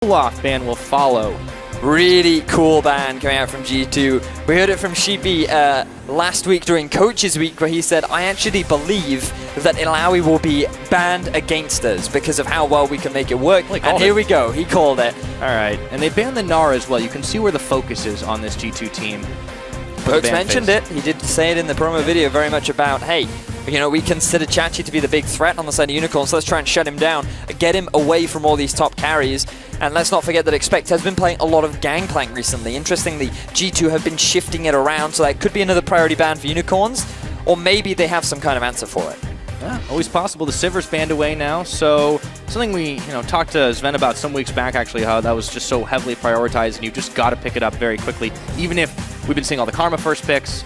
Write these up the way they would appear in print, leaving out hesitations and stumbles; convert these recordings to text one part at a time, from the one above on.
Off ban will follow. Really cool ban coming out from G2. We heard it from Sheepy last week during Coaches Week, where he said, I actually believe that Illaoi will be banned against us because of how well we can make it work. And here we go. He called it. All right. And they banned the Gnar as well. You can see where the focus is on this G2 team. Coach mentioned it. He did say it in the promo video very much about, hey, you know, we consider Chachi to be the big threat on the side of Unicorns, so let's try and shut him down, get him away from all these top carries. And let's not forget that Expect has been playing a lot of Gangplank recently. Interestingly, G2 have been shifting it around, so that could be another priority ban for Unicorns, or maybe they have some kind of answer for it. Yeah, always possible. The Sivir's banned away now, so something we talked to Sven about some weeks back, actually, how that was just so heavily prioritized, and you just got to pick it up very quickly. Even if we've been seeing all the Karma first picks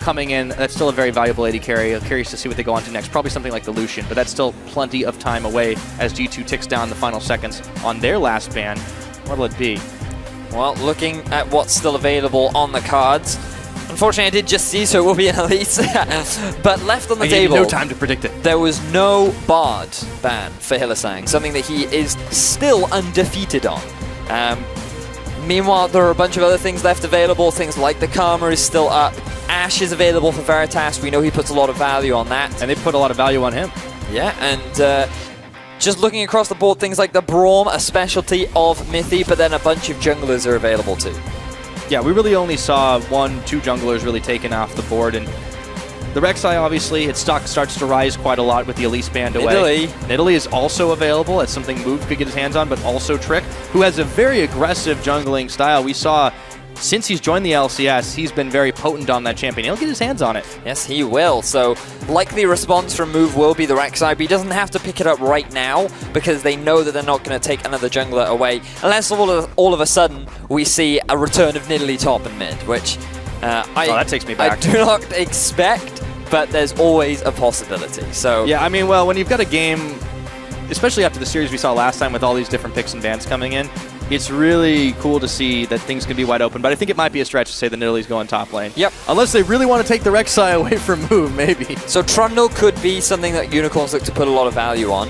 coming in, that's still a very valuable AD carry. I'm curious to see what they go on to next. Probably something like the Lucian, but that's still plenty of time away as G2 ticks down the final seconds on their last ban. What'll it be? Well, looking at what's still available on the cards, unfortunately, I did just see, so it will be an Elite. But left on the table, no time to predict it. There was no Bard ban for Hylissang, something that he is still undefeated on. Meanwhile, there are a bunch of other things left available. Things like the Karma is still up. Ashe is available for Veritas. We know he puts a lot of value on that. And they put a lot of value on him. Yeah, and just looking across the board, things like the Braum, a specialty of Mythy, but then a bunch of junglers are available too. Yeah, we really only saw 1-2 junglers really taken off the board, and the Rek'Sai, obviously, its stock starts to rise quite a lot with the Elise banned away. Nidalee is also available. That's something Move could get his hands on, but also Trick, who has a very aggressive jungling style. We saw, since he's joined the LCS, he's been very potent on that champion. He'll get his hands on it. Yes, he will. So, likely response from Move will be the Rek'Sai, but he doesn't have to pick it up right now because they know that they're not going to take another jungler away, unless all of a sudden we see a return of Nidalee top and mid, which that takes me back. I do not expect, but there's always a possibility. So yeah, I mean, well, when you've got a game, especially after the series we saw last time with all these different picks and bans coming in, it's really cool to see that things can be wide open, but I think it might be a stretch to say that Nidalee's going top lane. Yep. Unless they really want to take the Rek'Sai away from Move, maybe. So Trundle could be something that Unicorns look to put a lot of value on.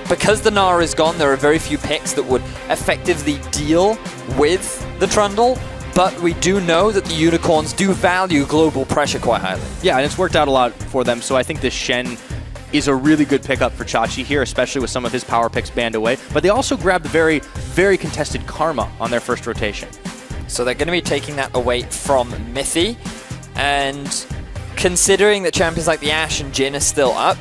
Because the Gnar is gone, there are very few picks that would effectively deal with the Trundle, but we do know that the Unicorns do value global pressure quite highly. Yeah, and it's worked out a lot for them, so I think this Shen is a really good pickup for Chachi here, especially with some of his power picks banned away. But they also grabbed very, very contested Karma on their first rotation. So they're going to be taking that away from Mythy. And considering that champions like the Ashe and Jhin are still up,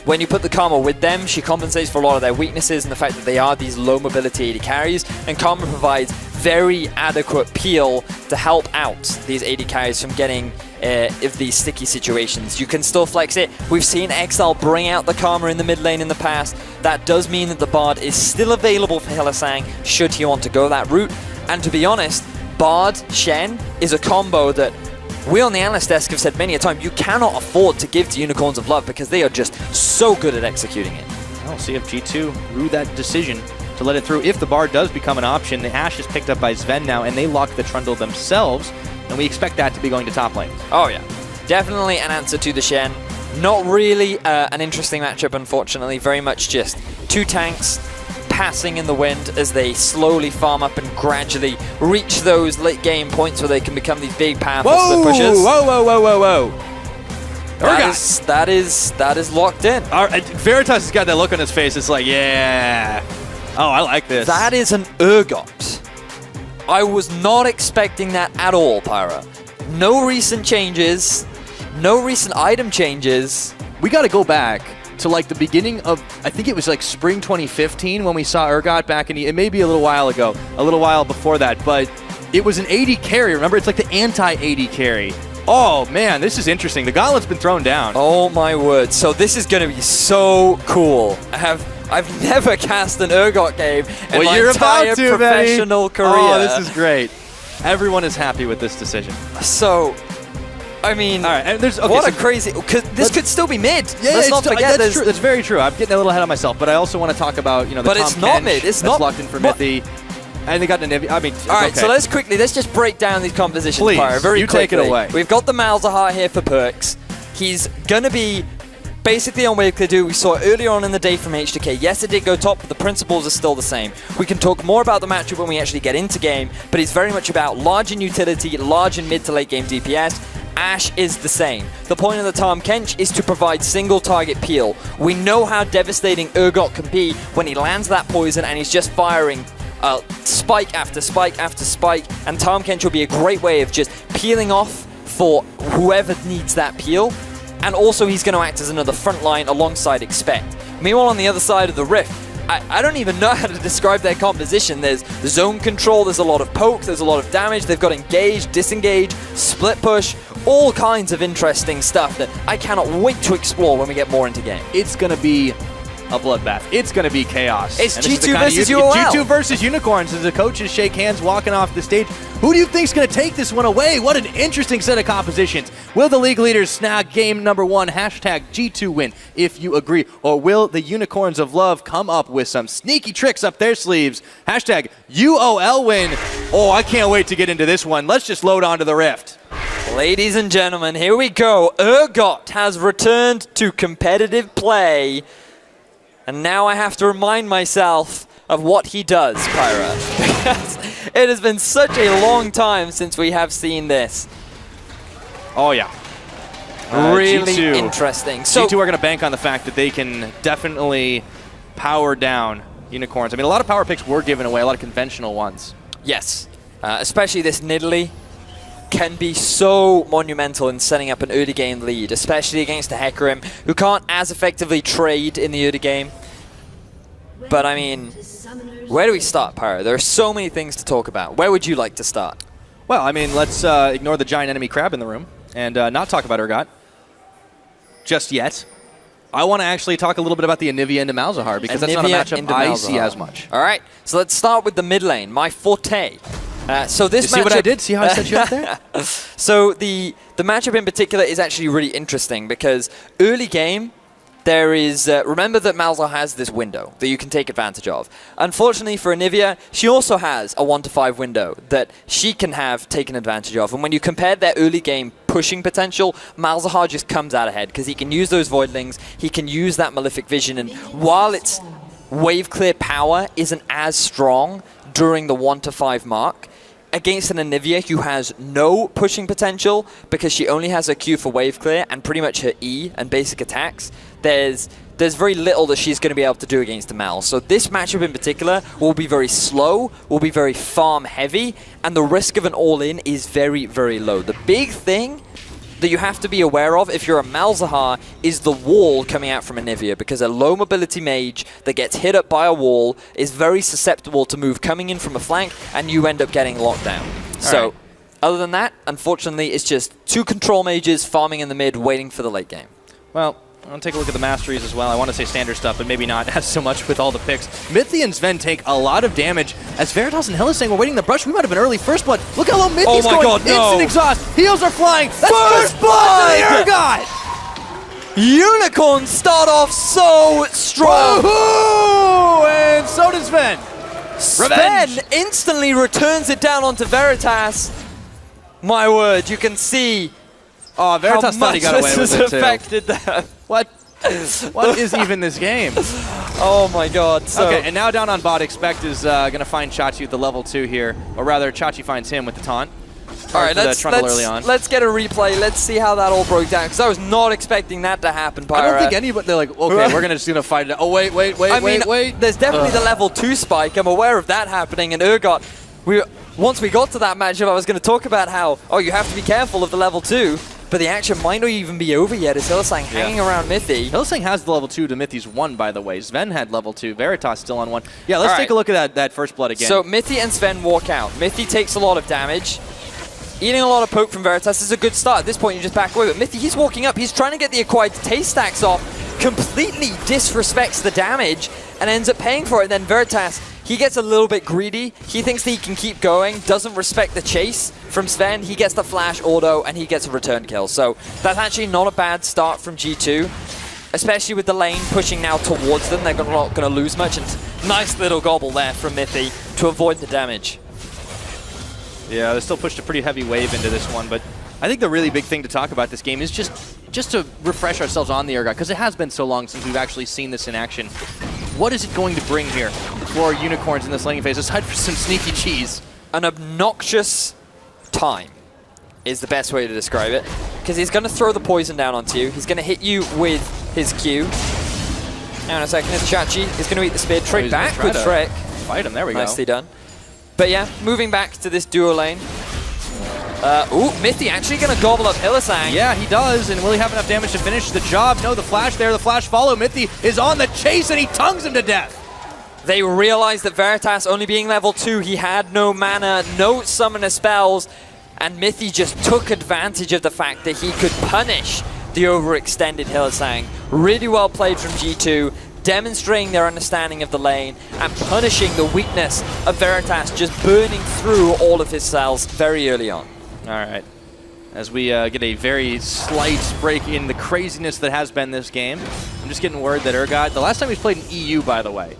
when you put the Karma with them, she compensates for a lot of their weaknesses and the fact that they are these low mobility AD carries, and Karma provides very adequate peel to help out these AD carries from getting if these sticky situations. You can still flex it. We've seen Exile bring out the Karma in the mid lane in the past. That does mean that the Bard is still available for Hylissang should he want to go that route. And to be honest, Bard Shen is a combo that we on the analyst desk have said many a time, you cannot afford to give to Unicorns of Love because they are just so good at executing it. I'll see if G2 rue that decision to let it through. If the Bard does become an option, the Ashe is picked up by Sven now, and they lock the Trundle themselves, and we expect that to be going to top lane. Oh yeah, definitely an answer to the Shen. Not really an interesting matchup, unfortunately. Very much just two tanks passing in the wind as they slowly farm up and gradually reach those late game points where they can become these big, powerful split pushers. Whoa, whoa, whoa, whoa, whoa. That is locked in. Veritas has got that look on his face. It's like, yeah. Oh, I like this. That is an Urgot. I was not expecting that at all, Pyra. No recent changes, no recent item changes. We got to go back to like the beginning of, I think it was like spring 2015 when we saw Urgot back in, it may be a little while ago, a little while before that, but it was an AD carry. Remember, it's like the anti-AD carry. Oh man, this is interesting. The gauntlet's been thrown down. Oh my word. So this is going to be so cool. I've never cast an Urgot game in my entire professional career. Oh, this is great. Everyone is happy with this decision. So, I mean, all right, and what a crazy, because this could still be mid. Yeah, let's not forget that's true. That's very true. I'm getting a little ahead of myself, but I also want to talk about, the but Tom it's not Kench mid. It's that's not locked in for Mythy. And they got an all right, so let's just break down these compositions, Please, Pyro, very quickly. Take it away. We've got the Malzahar here for perks. He's going to be basically on wave clear do we saw earlier on in the day from HDK. Yes, it did go top, but the principles are still the same. We can talk more about the matchup when we actually get into game, but it's very much about large in utility, large in mid to late game DPS. Ashe is the same. The point of the Tahm Kench is to provide single target peel. We know how devastating Urgot can be when he lands that poison and he's just firing spike after spike after spike, and Tahm Kench will be a great way of just peeling off for whoever needs that peel. And also he's going to act as another front line alongside Expect. Meanwhile, on the other side of the Rift, I don't even know how to describe their composition. There's zone control, there's a lot of poke, there's a lot of damage, they've got engage, disengage, split push, all kinds of interesting stuff that I cannot wait to explore when we get more into game. It's going to be a bloodbath. It's going to be chaos. It's G2 versus UOL. G2 versus Unicorns as the coaches shake hands walking off the stage. Who do you think's going to take this one away? What an interesting set of compositions. Will the league leaders snag game number 1, hashtag G2 win, if you agree? Or will the Unicorns of Love come up with some sneaky tricks up their sleeves? Hashtag UOL win. Oh, I can't wait to get into this one. Let's just load onto the Rift. Ladies and gentlemen, here we go. Urgot has returned to competitive play. And now I have to remind myself of what he does, Pyra. Because it has been such a long time since we have seen this. Oh, yeah. Really G2. interesting. So G2 are going to bank on the fact that they can definitely power down Unicorns. I mean, a lot of power picks were given away, a lot of conventional ones. yes, especially this Nidalee can be so monumental in setting up an early game lead, especially against a Hecarim who can't as effectively trade in the early game. But I mean, where do we start, Pyro? There are so many things to talk about. Where would you like to start? Well, I mean, let's ignore the giant enemy crab in the room and not talk about Urgot just yet. I want to actually talk a little bit about the Anivia into Malzahar because that's not a matchup I see as much. All right, so let's start with the mid lane, my forte. So this see what I did? See how I set you up there? So the matchup in particular is actually really interesting because early game, there is, remember that Malzahar has this window that you can take advantage of. Unfortunately for Anivia, she also has a 1-to-5 window that she can have taken advantage of. And when you compare their early game pushing potential, Malzahar just comes out ahead because he can use those Voidlings, he can use that Malefic Vision, and while its wave clear power isn't as strong during the 1-to-5 mark, against an Anivia who has no pushing potential because she only has her Q for wave clear and pretty much her E and basic attacks, there's very little that she's going to be able to do against a Mal. So this matchup in particular will be very slow, will be very farm heavy, and the risk of an all-in is very, very low. The big thing that you have to be aware of if you're a Malzahar is the wall coming out from Anivia, because a low mobility mage that gets hit up by a wall is very susceptible to move coming in from a flank and you end up getting locked down. So other than that, unfortunately, it's just 2 control mages farming in the mid waiting for the late game. Well, I want to take a look at the masteries as well. I want to say standard stuff, but maybe not as so much with all the picks. Mithy and Sven take a lot of damage. As Veritas and Hill is saying, we're waiting the brush. We might have been early first blood. Look how low Mithy's going. God, no. Instant exhaust. Heals are flying. That's first blood to the Urgot. Unicorns start off so strong. Woohoo! And so does Sven. Sven instantly returns it down onto Veritas. My word, you can see oh, Veritas thought he got away with it too. Affected them. What is even this game? Oh my god. So okay, and now down on bot, Expect is going to find Chachi at the level 2 here. Or rather, Chachi finds him with the taunt. All right, let's get a replay. Let's see how that all broke down, because I was not expecting that to happen, Pyra. I don't think anybody, they're like, okay, we're just going to fight it. Oh, wait. There's definitely the level 2 spike. I'm aware of that happening, and Urgot, once we got to that matchup, I was going to talk about how, you have to be careful of the level 2. But the action might not even be over yet as Hylissang hanging around Mithy. Hylissang has the level 2 to Mithy's 1, by the way. Sven had level 2. Veritas still on 1. Yeah, let's take a look at that first blood again. So Mithy and Sven walk out. Mithy takes a lot of damage. Eating a lot of poke from Veritas is a good start. At this point, you just back away. But Mithy, he's walking up. He's trying to get the acquired taste stacks off. Completely disrespects the damage and ends up paying for it. And then Veritas, he gets a little bit greedy. He thinks that he can keep going, doesn't respect the chase from Sven. He gets the flash auto, and he gets a return kill. So that's actually not a bad start from G2, especially with the lane pushing now towards them. They're not going to lose much. And nice little gobble there from Mithy to avoid the damage. Yeah, they still pushed a pretty heavy wave into this one, but I think the really big thing to talk about this game is just just to refresh ourselves on the Urgot, because it has been so long since we've actually seen this in action, what is it going to bring here for Unicorns in this laning phase, aside from some sneaky cheese? An obnoxious time is the best way to describe it, because he's going to throw the poison down onto you. He's going to hit you with his Q. Now in a second, it's Chachi. He's going to eat the spear. Trick back with Trick. Fight him, there we go. Nicely done. But yeah, moving back to this duo lane. Ooh, Mithy actually going to gobble up Hylissang. Yeah, he does, and will he have enough damage to finish the job? No, the flash there, the flash follow. Mithy is on the chase, and he tongues him to death. They realized that Veritas only being level 2, he had no mana, no summoner spells, and Mithy just took advantage of the fact that he could punish the overextended Hylissang. Really well played from G2, demonstrating their understanding of the lane and punishing the weakness of Veritas, just burning through all of his cells very early on. All right. As we get a very slight break in the craziness that has been this game, I'm just getting word that Urgot, the last time he's played in EU, by the way,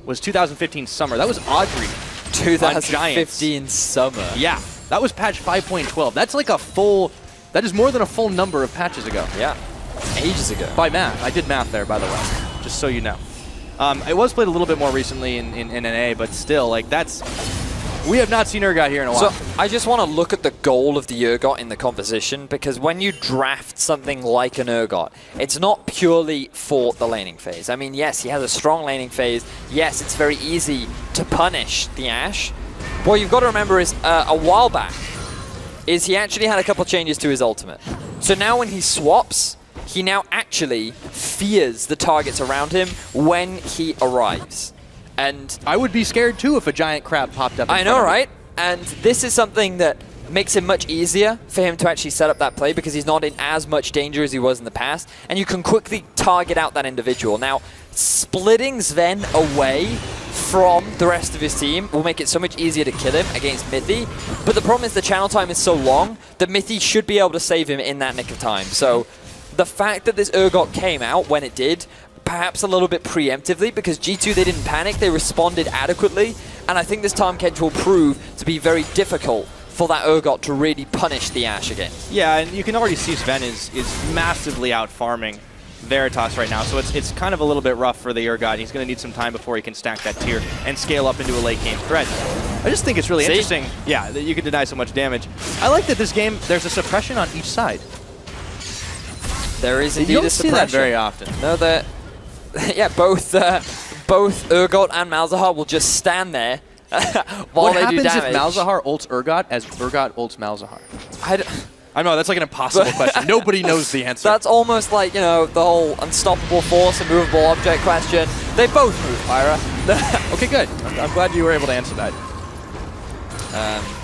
was 2015 summer. That was Audrey. 2015 summer. Yeah, that was patch 5.12. That's like a full, that is more than a full number of patches ago. Yeah, ages ago. By math. I did math there, by the way, just so you know. It was played a little bit more recently in NA, but still, like, that's... We have not seen Urgot here in a while. So I just want to look at the goal of the Urgot in the composition, because when you draft something like an Urgot, it's not purely for the laning phase. I mean, yes, he has a strong laning phase. Yes, it's very easy to punish the Ashe. What you've got to remember is a while back, is he actually had a couple changes to his ultimate. So now when he swaps, he now actually fears the targets around him when he arrives. And I would be scared too if a giant crab popped up. I know, right? And this is something that makes it much easier for him to actually set up that play, because he's not in as much danger as he was in the past, and you can quickly target out that individual. Now, splitting Sven away from the rest of his team will make it so much easier to kill him against Mithy, but the problem is the channel time is so long that Mithy should be able to save him in that nick of time. So the fact that this Urgot came out when it did, perhaps a little bit preemptively, because G2, they didn't panic, they responded adequately, and I think this time catch will prove to be very difficult for that Urgot to really punish the Ashe again. Yeah, and you can already see Sven is massively out farming Veritas right now, so it's kind of a little bit rough for the Urgot. He's going to need some time before he can stack that tier and scale up into a late game threat. I just think it's really interesting, yeah, that you can deny so much damage. I like that this game, there's a suppression on each side. There is indeed you don't a suppression. see that very often. No, that... yeah, both Urgot and Malzahar will just stand there while they do damage. What happens if Malzahar ults Urgot as Urgot ults Malzahar? I know, that's like an impossible question. Nobody knows the answer. That's almost like, you know, the whole unstoppable force and movable object question. They both move, Pyra. Okay, good. I'm glad you were able to answer that.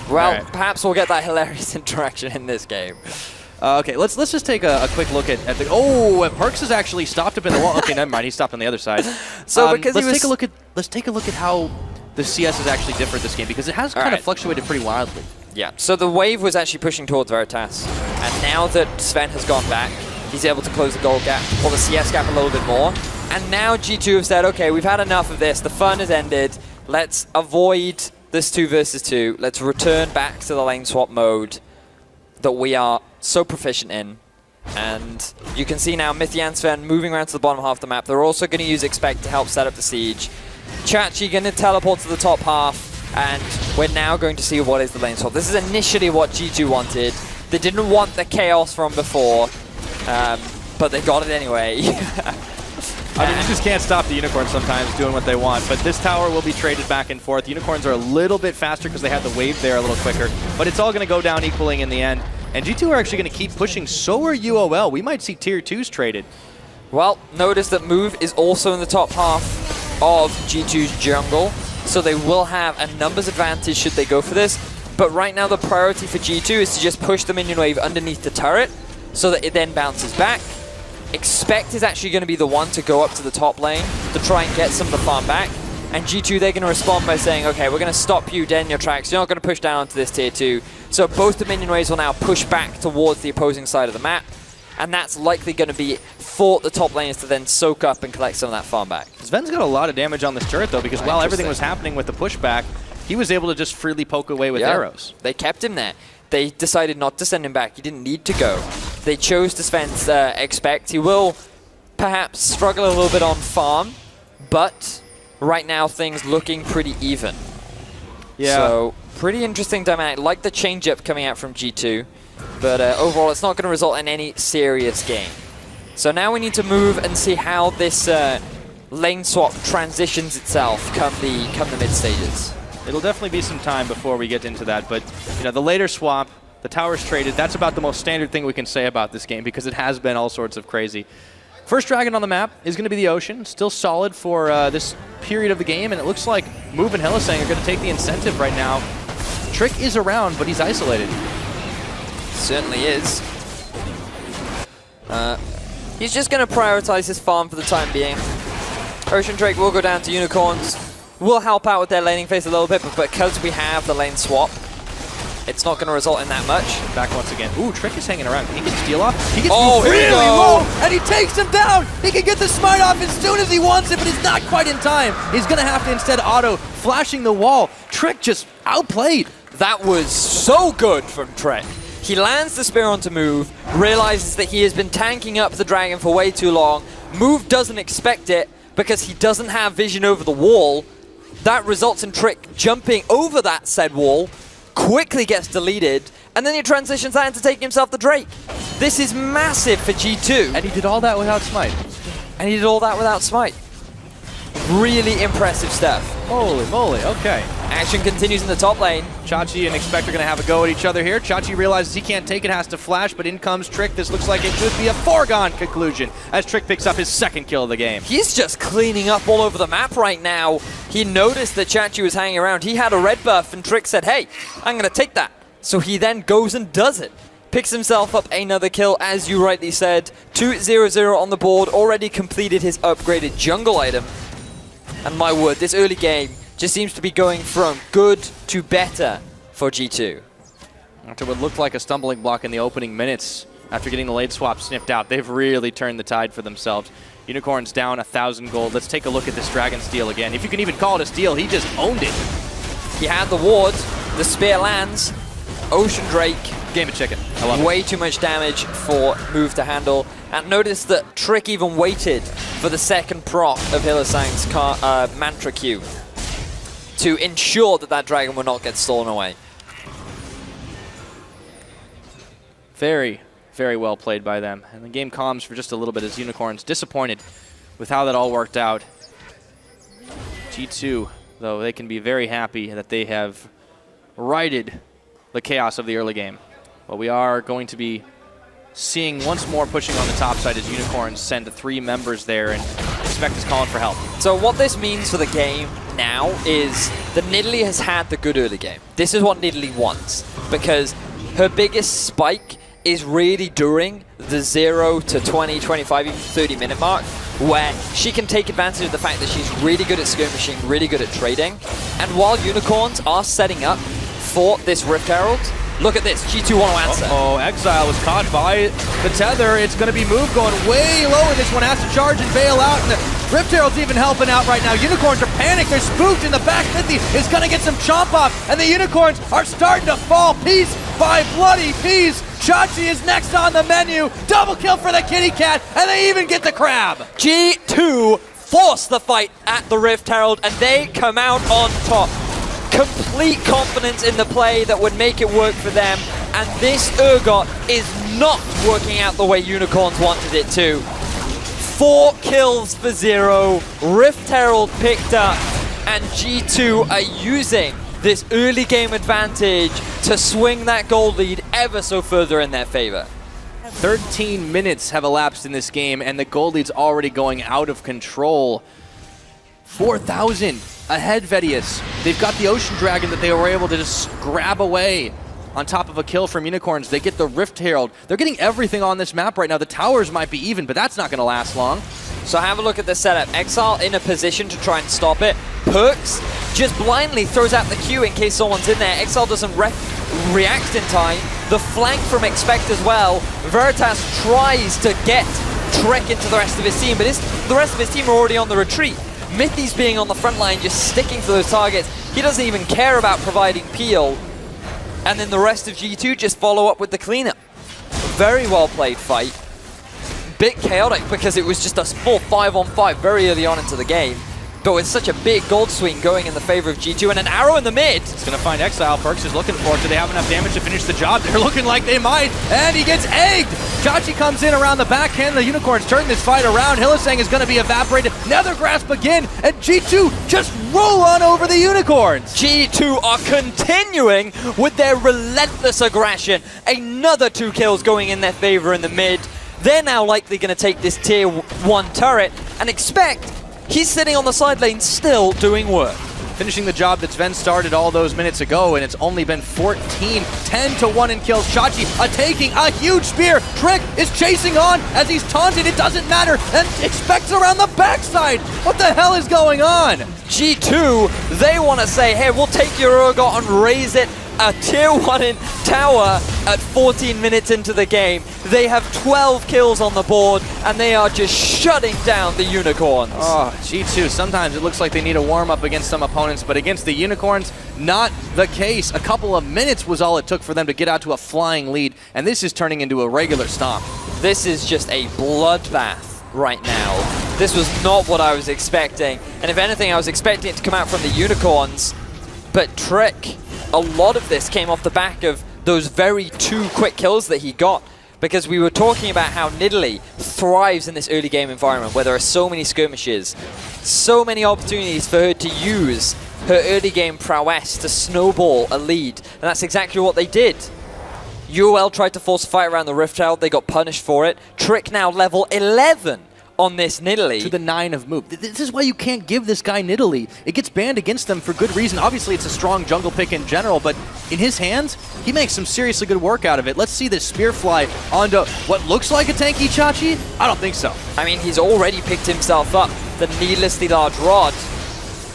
Well, perhaps we'll get that hilarious interaction in this game. Okay, let's just take a quick look at the... Oh, Perks has actually stopped up in the wall. Okay, never mind. He stopped on the other side. So because let's take a look at how the CS is actually different this game, because it has kind of fluctuated pretty wildly. Yeah. So the wave was actually pushing towards Veritas, and now that Sven has gone back, he's able to close the gold gap or the CS gap a little bit more. And now G2 have said, okay, we've had enough of this. The fun has ended. Let's avoid this 2 versus 2. Let's return back to the lane swap mode that we are so proficient in. And you can see now Mithy and Sven moving around to the bottom half of the map. They're also going to use Expect to help set up the siege. Chachi going to teleport to the top half, and we're now going to see what is the lane swap. This is initially what G2 wanted. They didn't want the chaos from before, but they got it anyway. I mean, you just can't stop the Unicorns sometimes doing what they want, but this tower will be traded back and forth. The Unicorns are a little bit faster because they had the wave there a little quicker, but it's all going to go down equaling in the end. And G2 are actually going to keep pushing. So are UOL. We might see tier 2s traded. Well, notice that Move is also in the top half of G2's jungle, so they will have a numbers advantage should they go for this. But right now the priority for G2 is to just push the minion wave underneath the turret so that it then bounces back. Expect is actually going to be the one to go up to the top lane to try and get some of the farm back. And G2, they're going to respond by saying, okay, we're going to stop you dead in your tracks. You're not going to push down onto this tier 2. So both the minion waves will now push back towards the opposing side of the map. And that's likely going to be for the top laners to then soak up and collect some of that farm back. Sven's got a lot of damage on this turret, though, because while everything was happening with the pushback, he was able to just freely poke away with arrows. They kept him there. They decided not to send him back. He didn't need to go They chose to spend Expect. He will perhaps struggle a little bit on farm, but right now things looking pretty even. Yeah. So pretty interesting dynamic. Like the change-up coming out from G2, but overall it's not going to result in any serious game. So now we need to move and see how this lane swap transitions itself come the mid stages. It'll definitely be some time before we get into that, but the later swap, the towers traded, that's about the most standard thing we can say about this game because it has been all sorts of crazy. First dragon on the map is going to be the Ocean, still solid for this period of the game, and it looks like Move and Hylissang are going to take the incentive right now. Trick is around, but he's isolated. Certainly is. He's just going to prioritize his farm for the time being. Ocean Drake will go down to Unicorns. Will help out with their laning phase a little bit, but because we have the lane swap, it's not going to result in that much. Back once again. Ooh, Trick is hanging around. Can he get steal off? He gets here we really go. low, and he takes him down. He can get the smite off as soon as he wants it, but he's not quite in time. He's going to have to instead auto, flashing the wall. Trick just outplayed. That was so good from Trick. He lands the spear onto Move, realizes that he has been tanking up the dragon for way too long. Move doesn't expect it because he doesn't have vision over the wall. That results in Trick jumping over that said wall, quickly gets deleted, and then he transitions that into taking himself the Drake. This is massive for G2. And he did all that without smite. Really impressive stuff. Holy moly, okay. Action continues in the top lane. Chachi and Expect are going to have a go at each other here. Chachi realizes he can't take it, has to flash, but in comes Trick. This looks like it could be a foregone conclusion as Trick picks up his second kill of the game. He's just cleaning up all over the map right now. He noticed that Chachi was hanging around. He had a red buff, and Trick said, hey, I'm going to take that. So he then goes and does it. Picks himself up another kill, as you rightly said. 2-0-0 on the board, already completed his upgraded jungle item. And my word, this early game just seems to be going from good to better for G2. After what looked like a stumbling block in the opening minutes, after getting the late swap sniffed out, they've really turned the tide for themselves. Unicorns down 1,000 gold. Let's take a look at this dragon steal again. If you can even call it a steal, he just owned it. He had the ward, the spear lands, Ocean Drake. Game of chicken. I love it. Way too much damage for Move to handle. And notice that Trick even waited for the second proc of Hylissang's Mantra Q to ensure that that dragon would not get stolen away. Very, very well played by them. And the game calms for just a little bit as Unicorns disappointed with how that all worked out. G2, though, they can be very happy that they have righted the chaos of the early game. But we are going to be seeing once more pushing on the top side as Unicorns send 3 members there, and Expect is calling for help. So what this means for the game now is that Nidalee has had the good early game. This is what Nidalee wants, because her biggest spike is really during the 0 to 20, 25, even 30 minute mark, where she can take advantage of the fact that she's really good at skirmishing, really good at trading. And while Unicorns are setting up for this Rift Herald, look at this, G2 want to answer. Uh-oh, Exile was caught by the tether. It's going to be Move going way low, and this one has to charge and bail out. And the Rift Herald's even helping out right now. Unicorns are panicked. They're spooked in the back. Mithy is going to get some chomp off, and the Unicorns are starting to fall piece by bloody piece. Chachi is next on the menu. Double kill for the kitty cat, and they even get the crab. G2 force the fight at the Rift Herald, and they come out on top. Complete confidence in the play that would make it work for them, and this Urgot is not working out the way Unicorns wanted it to. 4 kills for 0, Rift Herald picked up, and G2 are using this early game advantage to swing that gold lead ever so further in their favor. 13 minutes have elapsed in this game, and the gold lead's already going out of control. 4,000 ahead, Veritas. They've got the Ocean Dragon that they were able to just grab away on top of a kill from Unicorns. They get the Rift Herald. They're getting everything on this map right now. The towers might be even, but that's not going to last long. So have a look at the setup. Exile in a position to try and stop it. Perks just blindly throws out the Q in case someone's in there. Exile doesn't react in time. The flank from Expect as well. Veritas tries to get Trek into the rest of his team, but the rest of his team are already on the retreat. Mithy's being on the front line, just sticking to those targets. He doesn't even care about providing peel. And then the rest of G2 just follow up with the cleanup. very well played fight. Bit chaotic because it was just a small 5-on-5 very early on into the game. But with such a big gold swing going in the favor of G2 and an arrow in the mid. It's going to find Exile. Perks is looking for it. Do they have enough damage to finish the job? They're looking like they might. And he gets egged. Chachi comes in around the backhand. The Unicorns turn this fight around. Hylissang is going to be evaporated. Nether Grasp again. And G2 just roll on over the Unicorns. G2 are continuing with their relentless aggression. Another 2 kills going in their favor in the mid. They're now likely going to take this tier 1 turret and expect he's sitting on the side lane still doing work. Finishing the job that Sven started all those minutes ago, and it's only been 14, 10-1 in kills. Chachi taking a huge spear. Trick is chasing on as he's taunted. It doesn't matter, and expects around the backside. What the hell is going on? G2, they want to say, hey, we'll take your Urgot and raise it. A tier 1 in tower at 14 minutes into the game. They have 12 kills on the board, and they are just shutting down the Unicorns. Oh, G2, sometimes it looks like they need a warm-up against some opponents, but against the Unicorns, not the case. A couple of minutes was all it took for them to get out to a flying lead, and this is turning into a regular stomp. This is just a bloodbath right now. This was not what I was expecting, and if anything, I was expecting it to come out from the Unicorns, but Trick, a lot of this came off the back of those very 2 quick kills that he got, because we were talking about how Nidalee thrives in this early game environment where there are so many skirmishes, so many opportunities for her to use her early game prowess to snowball a lead, and that's exactly what they did. UOL tried to force a fight around the Rift Tower, they got punished for it. Trick now level 11 on this Nidalee. To the 9 of move. This is why you can't give this guy Nidalee. It gets banned against them for good reason. Obviously, it's a strong jungle pick in general, but in his hands, he makes some seriously good work out of it. Let's see this spear fly onto what looks like a tanky Chachi. I don't think so. I mean, he's already picked himself up the needlessly large rod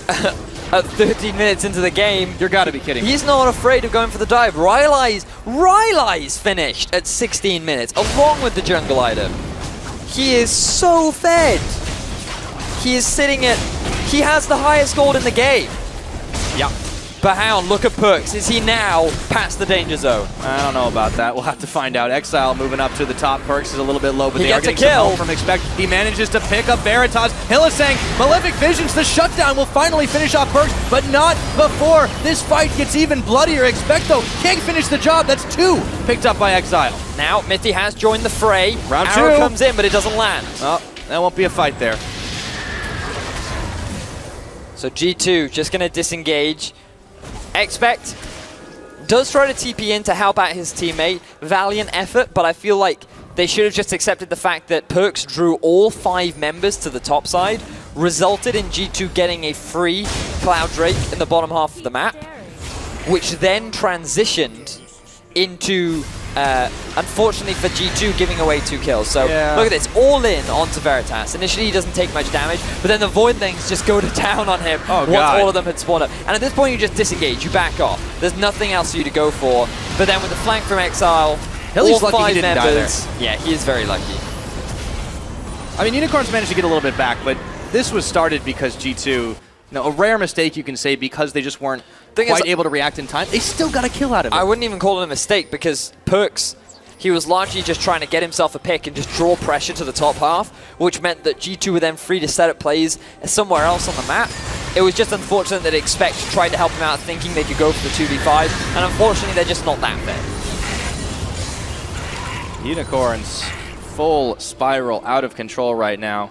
at 13 minutes into the game. You're gotta be kidding. He's not afraid of going for the dive. Rylai's finished at 16 minutes, along with the jungle item. He is so fed. He is sitting at... He has the highest gold in the game. Yeah. But hang on, look at Perks. Is he now past the danger zone? I don't know about that. We'll have to find out. Exile moving up to the top. Perks is a little bit low, but He they are gets a getting some kill. help from Expect. He manages to pick up Veritas. Hylissang, Malefic Visions, the shutdown will finally finish off Perks, but not before this fight gets even bloodier. Expecto can't finish the job. That's 2 picked up by Exile. Now, Mithy has joined the fray. Round Arrow 2 comes in, but it doesn't land. Oh, that won't be a fight there. So G2 just going to disengage. Expect does try to TP in to help out his teammate. Valiant effort, but I feel like they should have just accepted the fact that Perks drew all 5 members to the top side, resulted in G2 getting a free Cloud Drake in the bottom half of the map, which then transitioned into, unfortunately for G2, giving away 2 kills. So yeah. Look at this, all in onto Veritas. Initially he doesn't take much damage, but then the Voidlings just go to town on him once all of them had spawned up. And at this point you just disengage, you back off. There's nothing else for you to go for. But then with the flank from Exile, Hilly's all lucky he 5 didn't die members. Yeah, he is very lucky. I mean, Unicorns managed to get a little bit back, but this was started because G2, a rare mistake you can say because they just weren't quite able to react in time. They still got a kill out of it. I wouldn't even call it a mistake because Perks, he was largely just trying to get himself a pick and just draw pressure to the top half, which meant that G2 were then free to set up plays somewhere else on the map. It was just unfortunate that Expect tried to help him out thinking they could go for the 2v5, and unfortunately they're just not that fair. Unicorns, full spiral, out of control right now.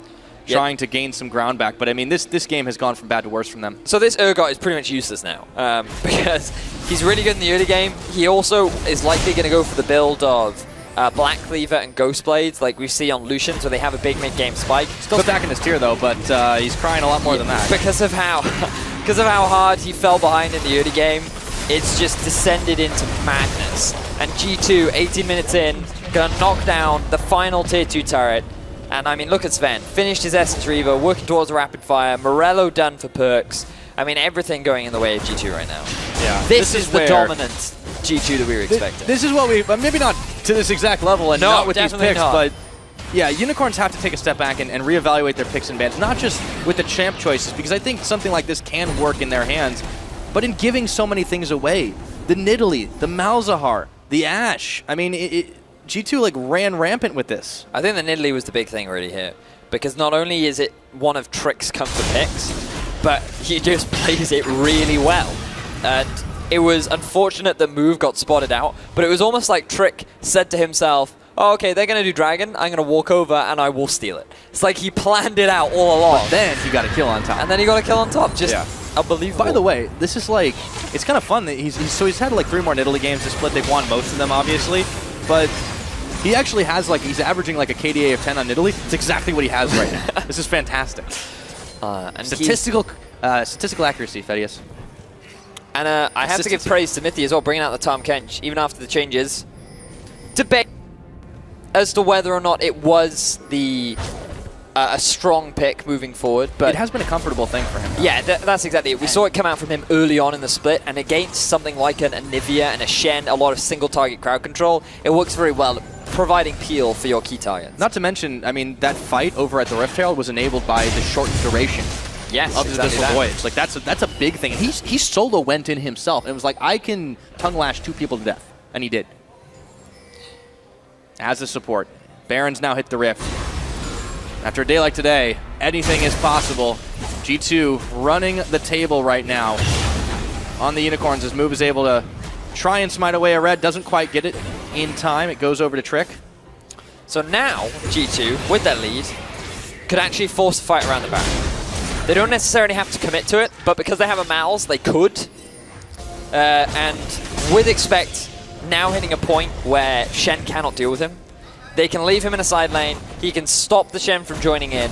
Trying to gain some ground back, but I mean, this game has gone from bad to worse from them. So this Urgot is pretty much useless now, because he's really good in the early game. He also is likely going to go for the build of Black Cleaver and Ghost Blades, like we see on Lucian, so they have a big mid-game spike. Still stacking his tier though, but he's crying a lot more than that. Because of how hard he fell behind in the early game, it's just descended into madness. And G2, 18 minutes in, gonna knock down the final tier 2 turret. And I mean, look at Sven. Finished his Essence Reaver, working towards a rapid fire. Morello done for Perks. I mean, everything going in the way of G2 right now. Yeah, this is the dominant G2 that we were expecting. This is what we, maybe not to this exact level and not with these picks, but yeah, Unicorns have to take a step back and reevaluate their picks and bans, not just with the champ choices, because I think something like this can work in their hands, but in giving so many things away. The Nidalee, the Malzahar, the Ashe. I mean, G2 like ran rampant with this. I think the Nidalee was the big thing really here, because not only is it one of Trick's comfort picks, but he just plays it really well. And it was unfortunate that Move got spotted out, but it was almost like Trick said to himself, oh, okay, they're going to do Dragon, I'm going to walk over and I will steal it. It's like he planned it out all along. But then he got a kill on top. And then he got a kill on top. Just unbelievable. By the way, this is like, it's kind of fun that he's had like 3 more Nidalee games to split. They've won most of them, obviously, but he actually has like, he's averaging like a KDA of 10 on Nidalee. It's exactly what he has right now. This is fantastic. And statistical accuracy, Veritas. And I have to give praise to Mithy as well, bringing out the Tom Kench, even after the changes. Debate as to whether or not it was the a strong pick moving forward, but it has been a comfortable thing for him. Yeah, that's exactly it. We saw it come out from him early on in the split, and against something like an Anivia and a Shen, a lot of single target crowd control, it works very well, providing peel for your key targets. Not to mention, I mean, that fight over at the Rift Herald was enabled by the short duration. Yes, of exactly the voyage. Like that's a big thing. And he solo went in himself and was like, I can tongue lash 2 people to death, and he did. As a support, Baron's now hit the Rift. After a day like today, anything is possible. G2 running the table right now on the Unicorns as Move is able to try and smite away a red. Doesn't quite get it in time. It goes over to Trick. So now G2, with their lead, could actually force a fight around the Baron. They don't necessarily have to commit to it, but because they have a Mal's, they could. And with Expect now hitting a point where Shen cannot deal with him, they can leave him in a side lane, he can stop the Shen from joining in,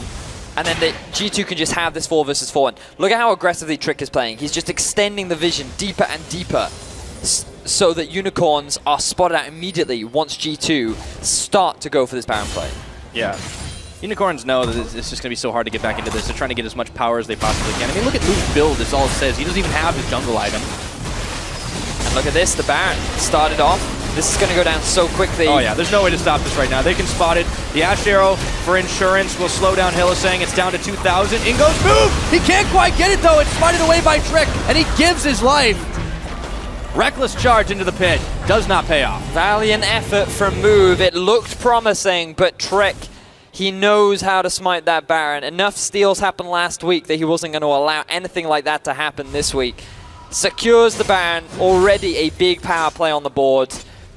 and then the G2 can just have this 4 versus 4. And look at how aggressively Trick is playing. He's just extending the vision deeper and deeper so that Unicorns are spotted out immediately once G2 start to go for this Baron play. Yeah. Unicorns know that it's just going to be so hard to get back into this. They're trying to get as much power as they possibly can. I mean, look at Move's build, is all it says. He doesn't even have his jungle item. And look at this, the Baron started off. This is going to go down so quickly. Oh yeah, there's no way to stop this right now. They can spot it. The Ash Arrow for insurance will slow down Hylissang. It's down to 2,000. In goes Move! He can't quite get it though. It's smited away by Trick, and he gives his life. Reckless charge into the pit. Does not pay off. Valiant effort from Move. It looked promising, but Trick, he knows how to smite that Baron. Enough steals happened last week that he wasn't going to allow anything like that to happen this week. Secures the Baron, already a big power play on the board.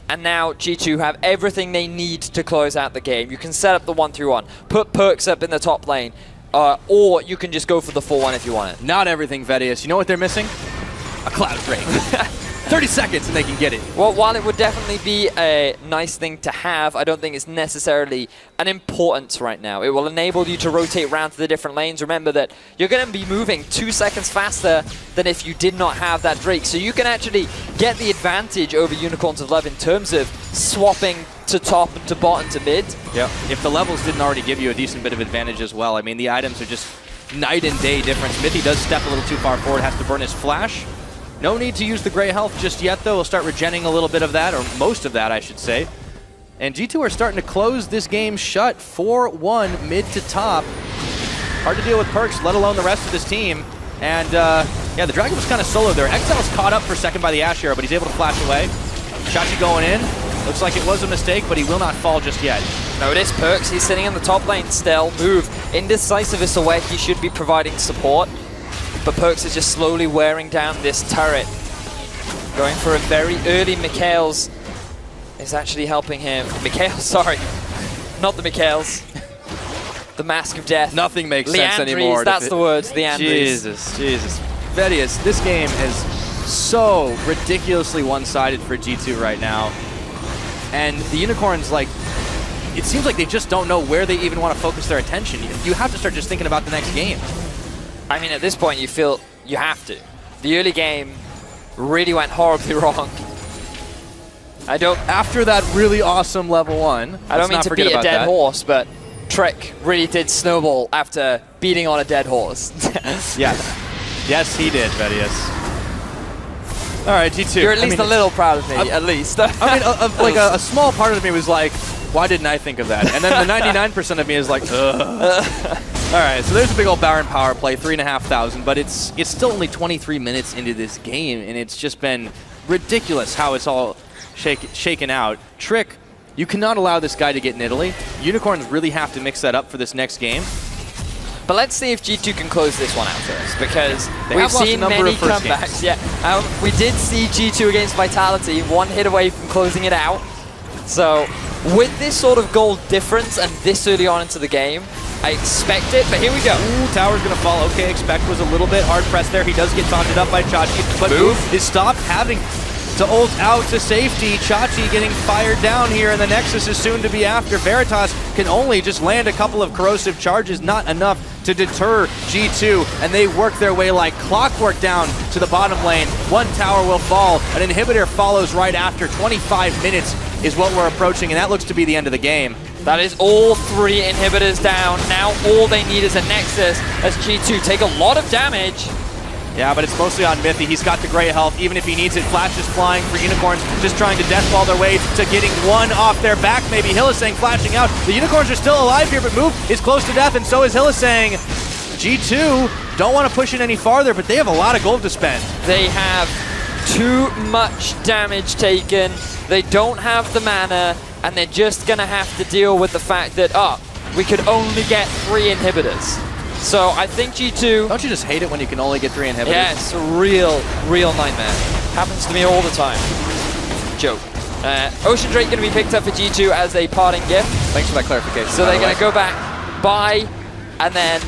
And now G2 have everything they need to close out the game. You can set up the 1-3-1, put Perks up in the top lane, or you can just go for the 4-1 if you want it. Not everything, Veritas. You know what they're missing? A Cloud Drake. 30 seconds and they can get it. Well, while it would definitely be a nice thing to have, I don't think it's necessarily an importance right now. It will enable you to rotate around to the different lanes. Remember that you're going to be moving 2 seconds faster than if you did not have that Drake. So you can actually get the advantage over Unicorns of Love in terms of swapping to top and to bot and to mid. Yeah. If the levels didn't already give you a decent bit of advantage as well. I mean, the items are just night and day difference. Mithy does step a little too far forward, has to burn his flash. No need to use the gray health just yet, though. We'll start regenning a little bit of that, or most of that, I should say. And G2 are starting to close this game shut. 4-1 mid to top. Hard to deal with Perks, let alone the rest of this team. And, yeah, the Dragon was kind of solo there. Exile's caught up for a second by the Ash Arrow, but he's able to flash away. Chachi going in. Looks like it was a mistake, but he will not fall just yet. Notice Perks, he's sitting in the top lane still. Move indecisive as to where he should be providing support. But Perks is just slowly wearing down this turret. Going for a very early Mikhails is actually helping him. Mikhails, sorry. Not the Mikhails. The Mask of Death. Nothing makes sense anymore. That's the word, the Andres. Jesus. Veritas, this game is so ridiculously one-sided for G2 right now. And the Unicorns, like, it seems like they just don't know where they even want to focus their attention. You have to start just thinking about the next game. I mean, at this point, you feel you have to. The early game really went horribly wrong. After that really awesome level 1, I don't mean to beat a dead horse, but Trick really did snowball after beating on a dead horse. Yes, he did, Veritas. All right, G2. You're at least a little proud of me, at least. I mean, like a small part of me was like, why didn't I think of that? And then the 99% of me is like, ugh. All right, so there's a big old Baron power play, 3,500, but it's still only 23 minutes into this game, and it's just been ridiculous how it's all shaken out. Trick, You cannot allow this guy to get in Italy. Unicorns really have to mix that up for this next game. But let's see if G2 can close this one out first, because They we've have lost a seen number many of first comebacks. games. Yeah, we did see G2 against Vitality, 1 hit away from closing it out. So with this sort of goal difference and this early on into the game, I expect it, but here we go. Ooh, tower's gonna fall. Okay, Expect was a little bit hard pressed there. He does get taunted up by Chachi, but Move is stopped, having to ult out to safety. Chachi getting fired down here, and the Nexus is soon to be after. Veritas can only just land a couple of corrosive charges, not enough to deter G2, and they work their way like clockwork down to the bottom lane. One tower will fall. An inhibitor follows right after. 25 minutes is what we're approaching, and that looks to be the end of the game. That is all 3 inhibitors down. Now all they need is a Nexus as G2 take a lot of damage. Yeah, but it's mostly on Mythy. He's got the great health, even if he needs it. Flash is flying for Unicorns, just trying to deathball their way to getting one off their back. Maybe Hylissang flashing out. The Unicorns are still alive here, but Move is close to death, and so is Hylissang. G2 don't want to push it any farther, but they have a lot of gold to spend. They have too much damage taken. They don't have the mana, and they're just going to have to deal with the fact that, we could only get 3 inhibitors. So I think G2... Don't you just hate it when you can only get 3 inhibitors? Yeah, it's a real nightmare. Happens to me all the time. Joke. Ocean Drake going to be picked up for G2 as a parting gift. Thanks for that clarification. So they're going to go back, buy, and then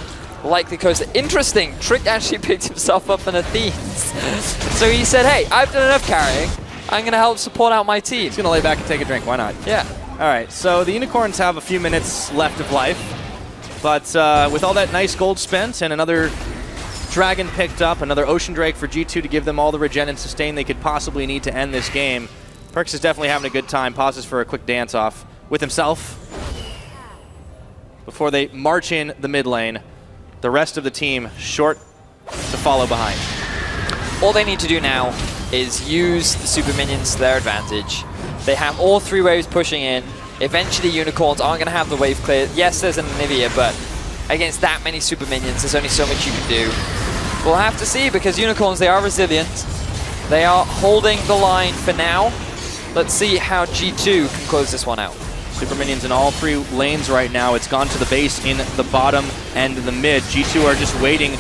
likely coaster. Interesting, Trick actually picked himself up an Athenes. So he said, hey, I've done enough carrying. I'm going to help support out my team. He's going to lay back and take a drink. Why not? Yeah. All right, so the Unicorns have a few minutes left of life. But with all that nice gold spent and another Dragon picked up, another Ocean Drake for G2 to give them all the regen and sustain they could possibly need to end this game, Perkz is definitely having a good time. Pauses for a quick dance-off with himself before they march in the mid lane. The rest of the team short to follow behind. All they need to do now is use the super minions to their advantage. They have all 3 waves pushing in. Eventually, Unicorns aren't going to have the wave clear. Yes, there's an Anivia, but against that many super minions, there's only so much you can do. We'll have to see, because Unicorns, they are resilient. They are holding the line for now. Let's see how G2 can close this one out. Super minions in all 3 lanes right now. It's gone to the base in the bottom and the mid. G2 are just waiting,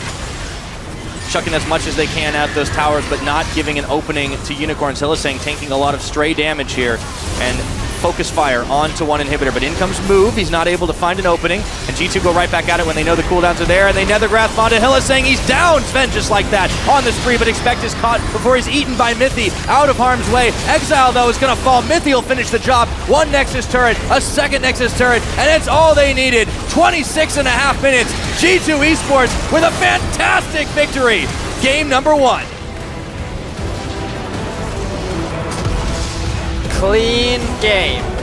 chucking as much as they can at those towers, but not giving an opening to Unicorns. Hylissang taking a lot of stray damage here, and focus fire onto one inhibitor, but in comes Move. He's not able to find an opening, and G2 go right back at it when they know the cooldowns are there, and they nether grasp onto Hylissang. He's down, Sven, just like that, on the spree, but Expect is caught before he's eaten by Mythy, out of harm's way. Exile, though, is going to fall. Mythy will finish the job. 1 Nexus turret, a 2nd Nexus turret, and it's all they needed. 26.5 minutes. G2 Esports with a fantastic victory. Game number 1. Clean game.